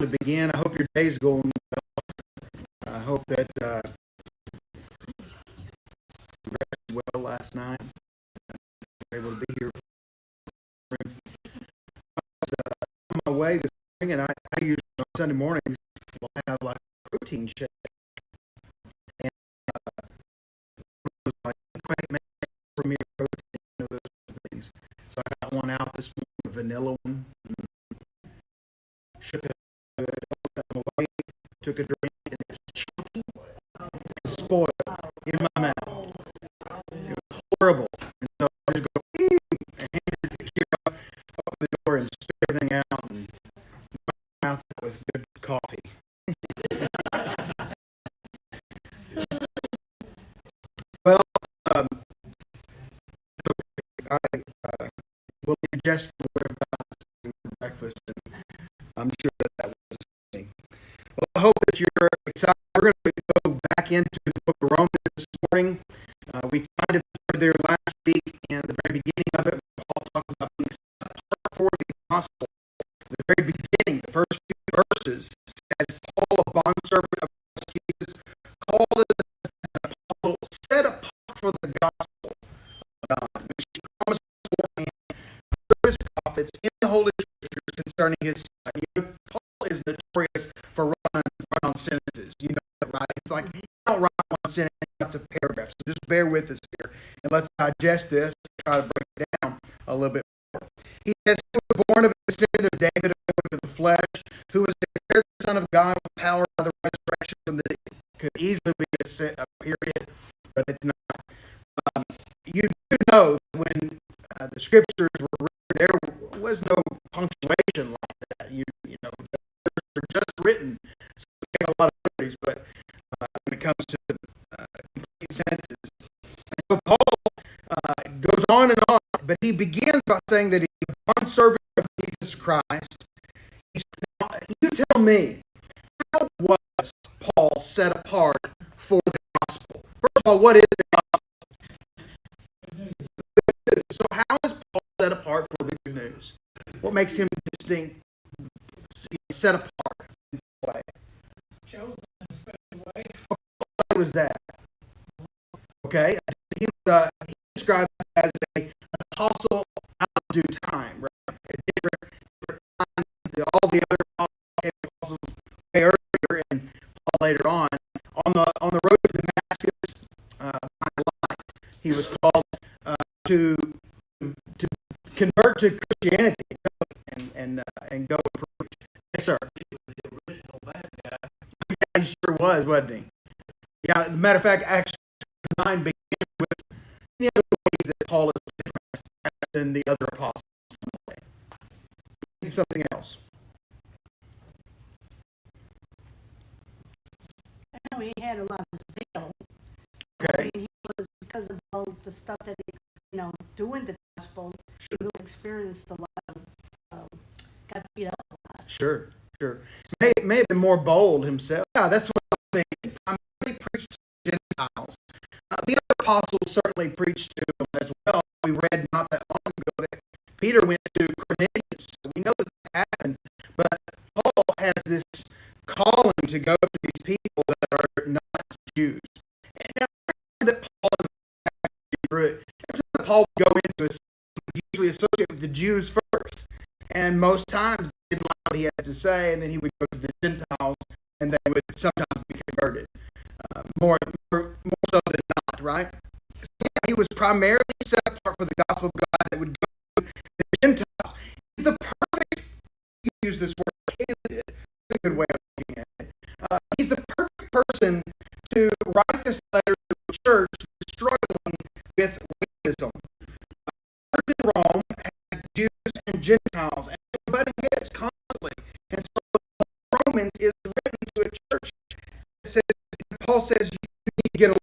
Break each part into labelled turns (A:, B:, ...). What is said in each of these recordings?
A: to begin. I hope your day's going well. I hope that you rested well last night. You were able to be here. On my way this morning, and I usually on Sunday mornings will have like a protein shake. And it was like, great man for me protein, those things. So I got one out this morning, a vanilla one. Shook it up good, on my way, took a drink, and it was chunky and spoiled in my mouth. It was horrible. And so I just go, and hand it to Kira, open the door and spit everything out and my mouth with good coffee. Well, I will ingest the word of God for breakfast, and I'm sure that was me. Well, I hope that you're excited. We're going to go back into the book of Romans this morning. We kind of started there last week, and the very beginning of it, Paul talks about being set apart for the gospel. The very beginning, the first few verses, says, Paul, a bondservant of Jesus, called as an apostle, set apart for the gospel of God, which he promised beforehand through his prophets in the Holy Scriptures concerning his son. You know, Paul is notorious for run-on sentences. You know that, right? It's like, you don't write one sentence, lots of paragraphs. So just bear with us here, and let's digest this and try to break it down a little bit more. He says, who was born of a descendant of David according to the flesh, who was declared the Son of God with power by the resurrection from the dead. Could easily be a period, but it's not. You do know that when the scriptures were written, there was no punctuation like that. You know, they're just written, so it take a lot of liberties, but when it comes to complete sentences. And so Paul goes on and on, but he begins by saying that he's a bondservant of Jesus Christ. You tell me, how was Paul set apart for the gospel? First of all, what is the gospel? So how is Paul set apart for the good news? What makes him distinct, set apart in this way?
B: Chosen in a special way.
A: What was that? Okay, he described as an apostle out of due time, right? A different time than all the other apostles way earlier and Paul later on. On the road to Damascus, by life, he was called to convert to Christianity and go and preach. Yes, sir.
B: He was the original bad guy.
A: Yeah, he sure was, wasn't he? Yeah, as a matter of fact, Acts 9 begins with many other ways that Paul is different than the other apostles. Something else.
C: I know he had a lot of zeal.
A: Okay.
C: I mean, he was, because of all the stuff that he, doing the gospel, he really experienced a lot of, got beat up a lot.
A: Sure. May have been more bold himself. Yeah, that's what I think. He preached to Gentiles. The other apostles certainly preached to them as well. We read not that long ago that Peter went to Cornelius. So we know that happened. But Paul has this calling to go to these people that are not Jews. And now that Paul is through it, every time that Paul would go into it, he usually associate with the Jews first. And most times they didn't like what he had to say, and then he would go to the Gentiles, and they would sometimes be converted. More so than not, right? So yeah, he was primarily set apart for the gospel of God that would go to the Gentiles. He's the perfect, you use this word, candidate. That's a good way of looking at it. He's the perfect person to write this letter to a church that's struggling with racism. The church in Rome had Jews and Gentiles, and they were butting heads constantly. And so Romans is written to a church that says, Paul says, you need to get along.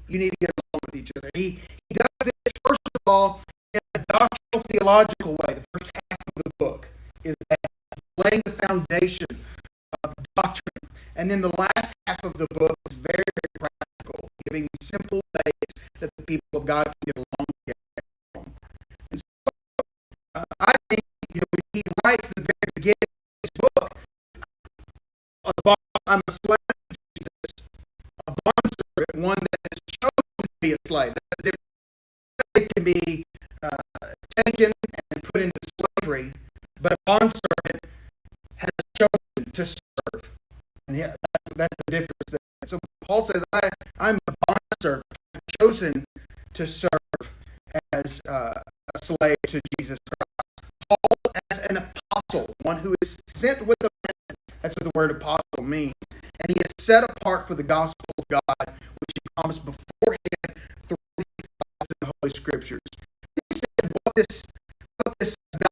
A: You need to get along with each other. He does this, first of all, in a doctrinal, theological way. The first half of the book is that, laying the foundation of doctrine. And then the last half of the book is very, very practical, giving simple ways that the people of God can get along together. And so, I think, when he writes the very beginning of this book, a boss, I'm a slave to Jesus. A bondservant, one that is chosen to be a slave. That's the difference. Slave can be taken and put into slavery, but a bondservant has chosen to serve. And that's the difference there. So Paul says, I'm a bondservant. I've chosen to serve as a slave to Jesus Christ. Paul as an apostle, one who is sent with a mission. That's what the word apostle means. And he is set apart for the gospel of God, which he promised beforehand through the prophets in the Holy Scriptures. He said what this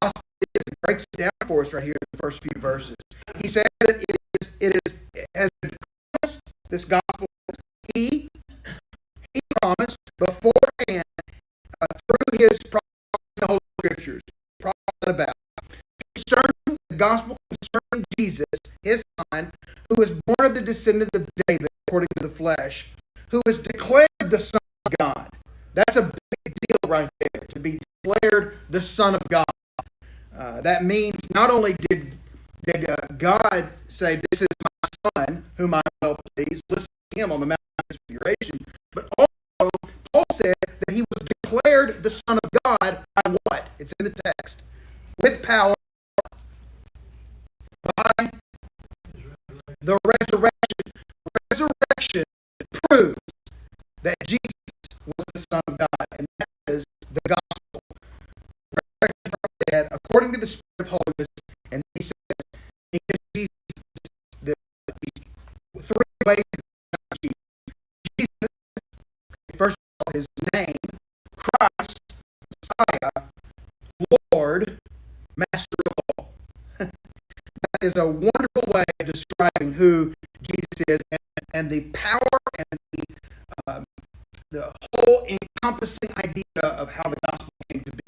A: gospel is. He breaks it down for us right here in the first few verses. He said that it has been promised, this gospel, he promised beforehand through his prophets in the Holy Scriptures, prophets about concerning the gospel concerning Jesus, his son, who is born of the descendant of David according to the flesh, who is declared the Son of God. That's a big deal right there, to be declared the Son of God. That means not only did God say, "This is my son, whom I well please," listen to him on the Mount of Transfiguration, but also Paul says that he was declared the Son of God by what? It's in the text. With power, by the resurrection. Resurrection proves that Jesus was the Son of God, and that is the gospel. Resurrection from the dead, according to the Spirit of holiness, and he says, he gives Jesus these three ways of Jesus. Jesus, first of all, his name, Christ, Messiah, Lord, Master of all. That is a wonderful way of describing who Jesus is, and the power and the whole encompassing idea of how the gospel came to be.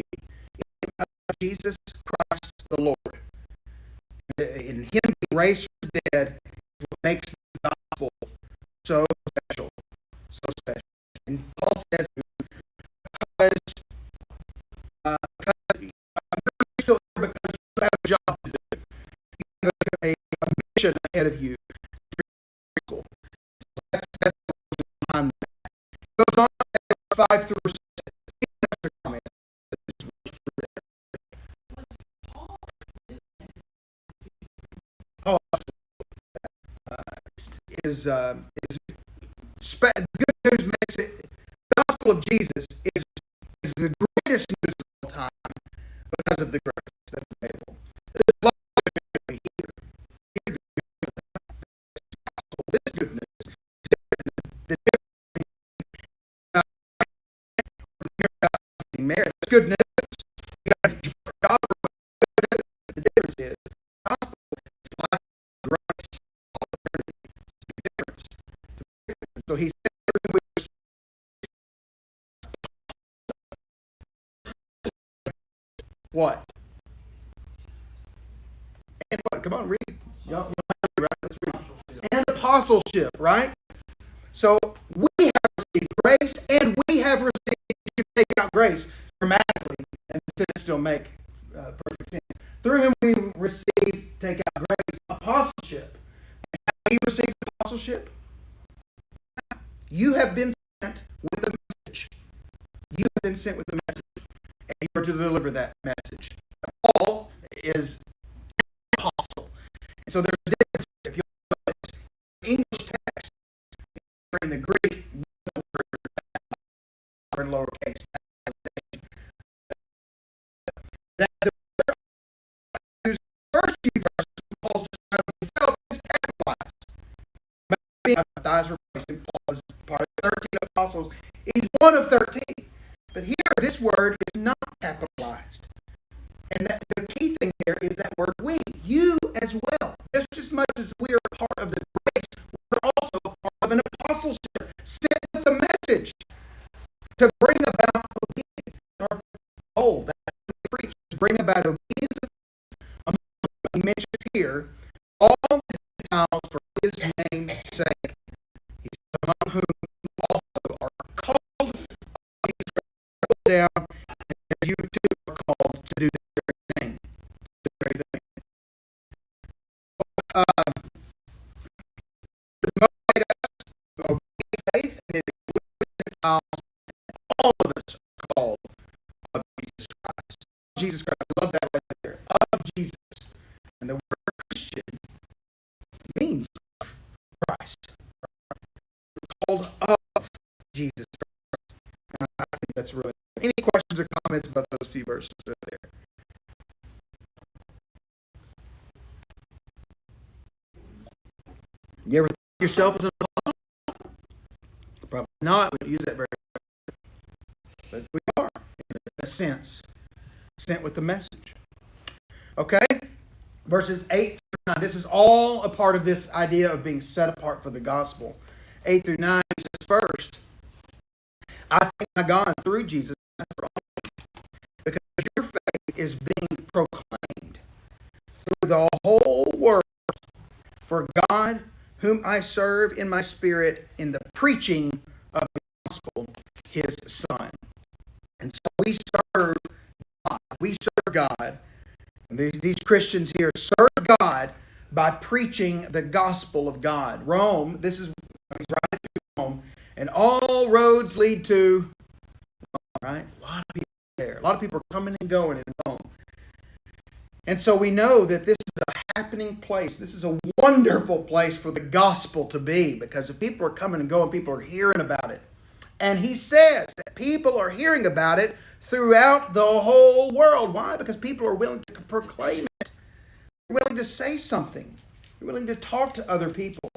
A: Jesus Christ the Lord. In him being raised from the dead is what makes the gospel so special. So special. And Paul says, because I'm still here because you have a job to do. You have a mission ahead of you. So that's what's behind that. It goes on to say 5 through 6. Oh, the good news makes it. The gospel of Jesus is the greatest news of all time because of the grace that's available. There's a lot of good here. This good news. The difference. It's good news. You got a job. The difference is gospel is life, grace, all eternity. It's a big difference. So he said, what? And what? Come on, read. Y'all right? Let's read. And apostleship, right? So we have received grace, and we have received. You take out grace grammatically, and the sentence still make perfect sense. Through him we receive, take out grace, apostleship. And how do you receive apostleship? You have been sent with a message. You have been sent with a message, and you are to deliver that message. Paul is an apostle. And so there's a difference. If you look at the English text, in the Greek, in lowercase. That the first few verses, Paul's describing himself is capitalized. Being baptized, replacing Paul as part of the 13 apostles. He's one of 13. But here, this word is not capitalized. And that the key thing there is that word we. You as well. Just as much as we are part of the grace, we're also part of an apostleship. Sent with a message to bring about obedience. Our goal, that's what we preach, to bring about obedience. He mentions here, all the Gentiles for his name's sake. He says, among whom you also are called, down, and you too are called to do the very thing. called of Jesus Christ. And I think that's really. Any questions or comments about those few verses that are there? You ever think of yourself as an apostle? Probably not. We don't use that very much. But we are, in a sense, sent with the message. Okay? Verses 8 through 9. This is all a part of this idea of being set apart for the gospel. 8 through 9 says, first, I thank my God through Jesus because your faith is being proclaimed through the whole world for God, whom I serve in my spirit in the preaching of the gospel, his Son. And so we serve God. We serve God. And these Christians here serve God by preaching the gospel of God. Rome, this is he's writing to Rome, and all roads lead to Rome, right? A lot of people there. A lot of people are coming and going in Rome. And so we know that this is a happening place. This is a wonderful place for the gospel to be, because if people are coming and going, people are hearing about it. And he says that people are hearing about it throughout the whole world. Why? Because people are willing to proclaim it. They're willing to say something. They're willing to talk to other people.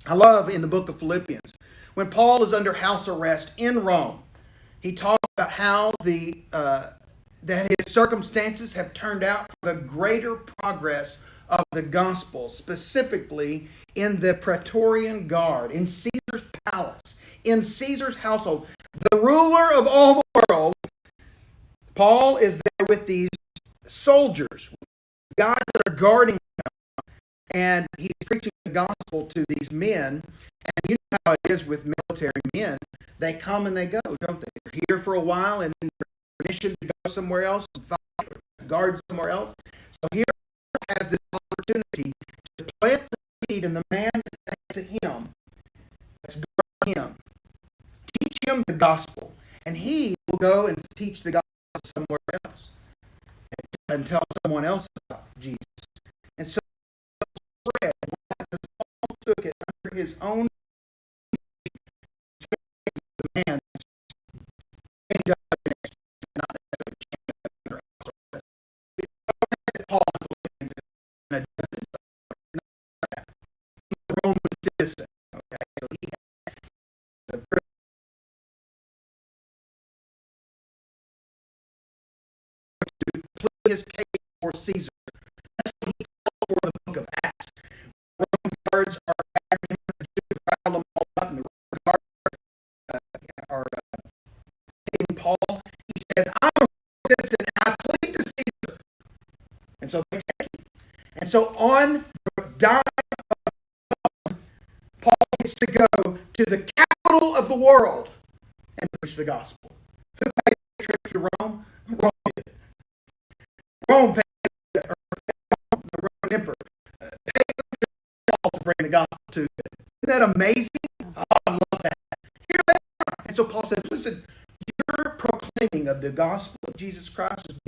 A: I love in the book of Philippians, when Paul is under house arrest in Rome, he talks about how that his circumstances have turned out for the greater progress of the gospel, specifically in the Praetorian Guard, in Caesar's palace, in Caesar's household. The ruler of all the world, Paul is there with these soldiers, guys that are guarding him, and he's preaching the gospel to these men. And you know how it is with military men. They come and they go, don't they? They're here for a while and then permission to go somewhere else and fight or guard somewhere else. So here has this opportunity to plant the seed in the man that's next to him, that's guarding him. Teach him the gospel. And he will go and teach the gospel somewhere else and tell someone else about Jesus. And so spread, because Paul took it under his own the man Paul a Roman citizen. Okay, so he had the to plead his case for Caesar. That's what he called for in the book of Acts. The Roman guards are gathering him, the Jews rattle them all up, and the Roman guards are taking Paul. He says, I'm a citizen, and I plead to Caesar. And so they take him. And so on the dime of Paul gets to go to the capital of the world and preach the gospel. Who paid the trip to Rome? Rome did. Rome paid the Roman emperor paid Paul to bring the gospel to them. Isn't that amazing? Oh, I love that. Here they are. And so Paul says, listen, your proclaiming of the gospel of Jesus Christ is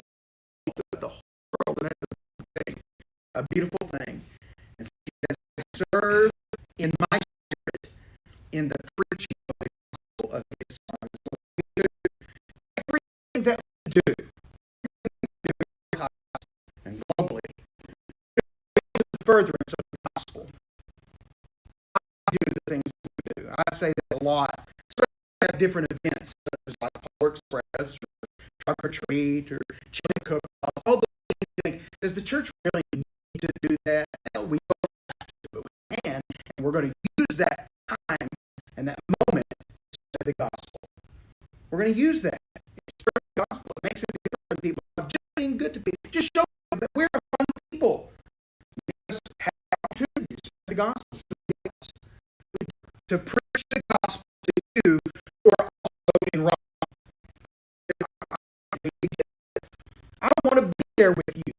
A: beautiful to the whole world, and that's a beautiful thing. And so he says, I serve in my spirit in the preaching of the gospel of his Son. So we do everything that we do and globally, the furtherance of the gospel. I do the things that we do. I say that a lot. So we have different events, such as like Polar Express, or Trunk or Treat, or Chili Cook-Off. All those things. Does the church really need to do that? No, we don't have to, but we can, and we're going to use that time and that moment to spread the gospel. We're going to use that. It's spread the gospel. It makes a difference to people. Just being good to people. Just show them that we're fun people. We just have opportunities to spread the gospel to preach the gospel to you who are also in Rome. I want to be there with you.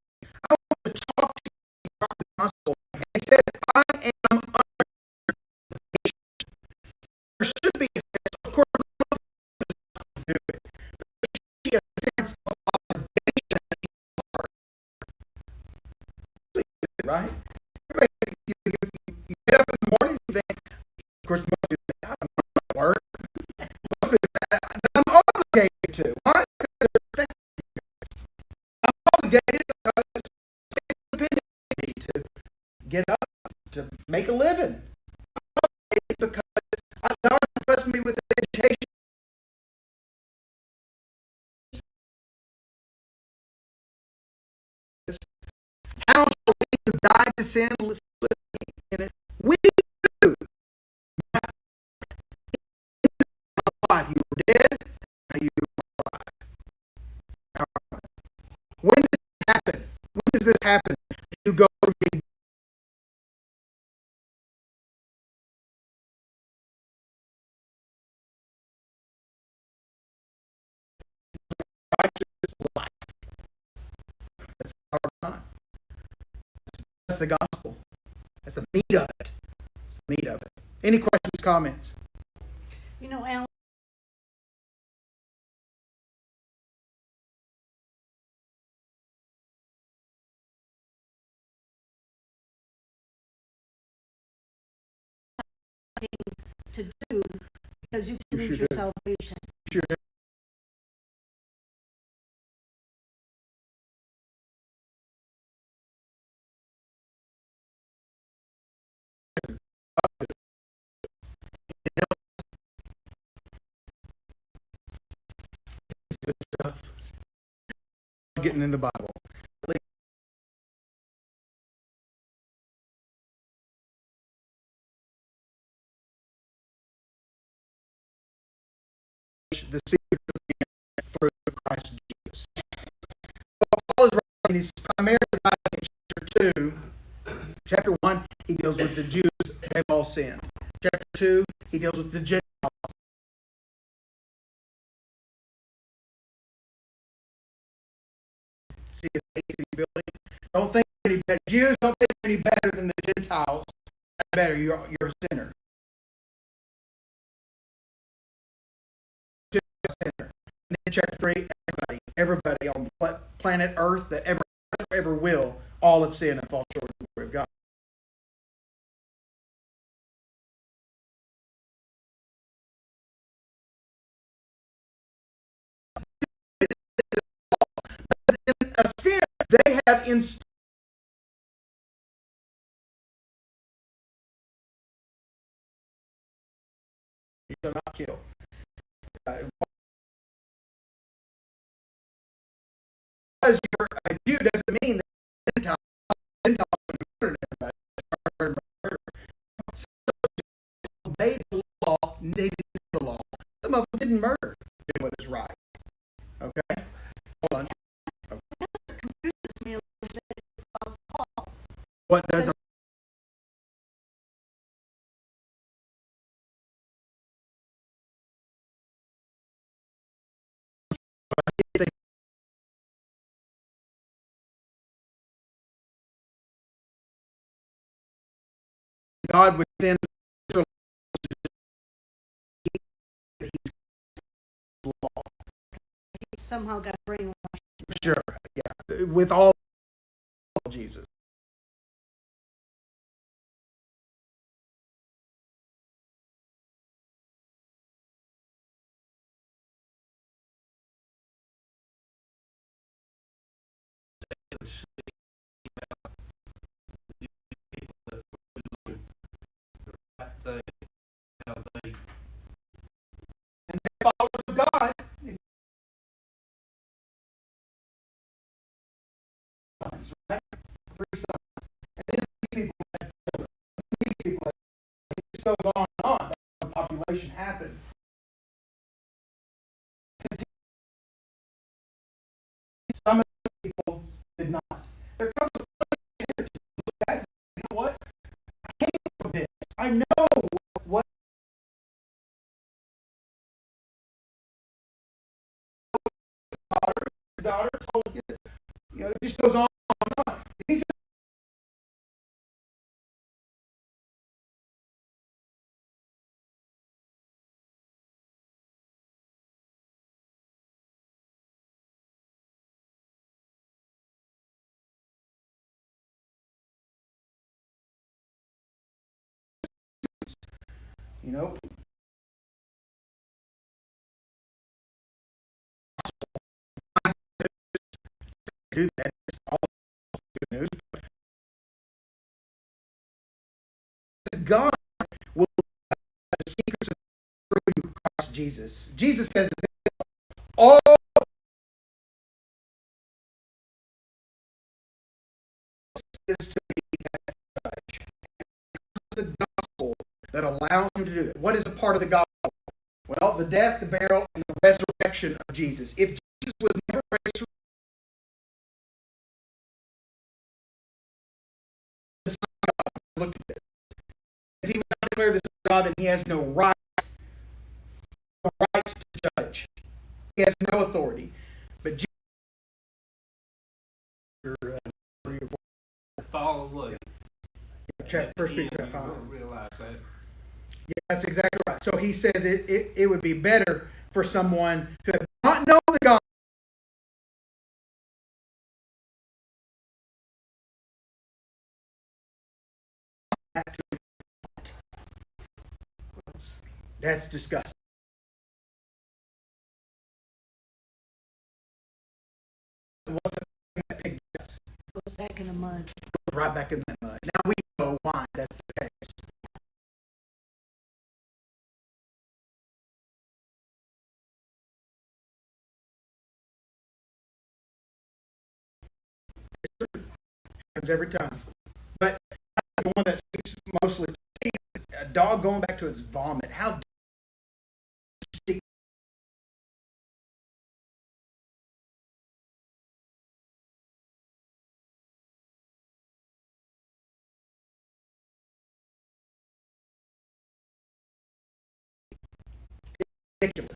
A: I want to talk to you about the gospel. And he says, I am under obligation. There should be a sense, of course, we don't do it. But there should be a sense of obligation in your heart. Right? You get up in the morning and think, of course, most do get up to make a living. Because God blessed me with an education. How shall we who died to sin live in it? We do. Alive. You were dead, now you are alive. When does this happen? When does this happen? You go from being righteous to life. That's our time. That's the gospel. That's the meat of it. That's the meat of it. Any questions, comments?
C: You know, Alan, to do because you can
A: You
C: lose
A: sure
C: your
A: do.
C: salvation.
A: Sure. Good stuff. Getting in the Bible. The secret of the end through Christ Jesus. Well, Paul is writing, he's primarily writing in chapter 2. Chapter 1, he deals with the Jews, they've all sinned. Chapter 2, he deals with the Gentiles. See the basic building? Don't think any better. Jews don't think any better than the Gentiles. Better, you're a sinner. Just a sinner. And then chapter 3, everybody on planet Earth that ever will, all have sinned and fall short of the glory of God. In a sense, they have instilled you shall not kill. Because you're a Jew doesn't mean that Gentiles murdered everybody. Some obeyed the law, and they didn't do the law. Some of them didn't murder, did what is right. Okay? Hold on.
C: Confuses me a little bit about Paul.
A: What does God would send law?
C: He somehow got brainwashed.
A: Sure, yeah. With all Jesus.
B: Thing, they
A: And they followers of God. Right? Three sons. And then these people had children. These people had, it just goes on and on. The population happened. Some of the people did not. There comes a point here to look at, you know what? I came from this. I know what daughter told you. You know, it just goes on and on. These are you know, do that. It's all good news. God will the secrets of through Christ Jesus. Jesus says that all is to be that judge. The gospel that allows him to do it. What is a part of the gospel? Well, the death, the burial, and the resurrection of Jesus. If Jesus was never resurrected, the Son of God, look at this. If he would not declare the Son of God, then he has no right to judge. He has no authority. But Jesus,
B: Follow what?
A: First Peter chapter 5.
B: Realize that.
A: Yeah, that's exactly right. So he says it would be better for someone to have not known the gospel. That's disgusting. What's the thing that pig does?
C: Goes back in the mud.
A: Goes right back in that mud. Now we know why that's the case. Happens every time. But the one that seems mostly to me, a dog going back to its vomit. How do you see? Ridiculous.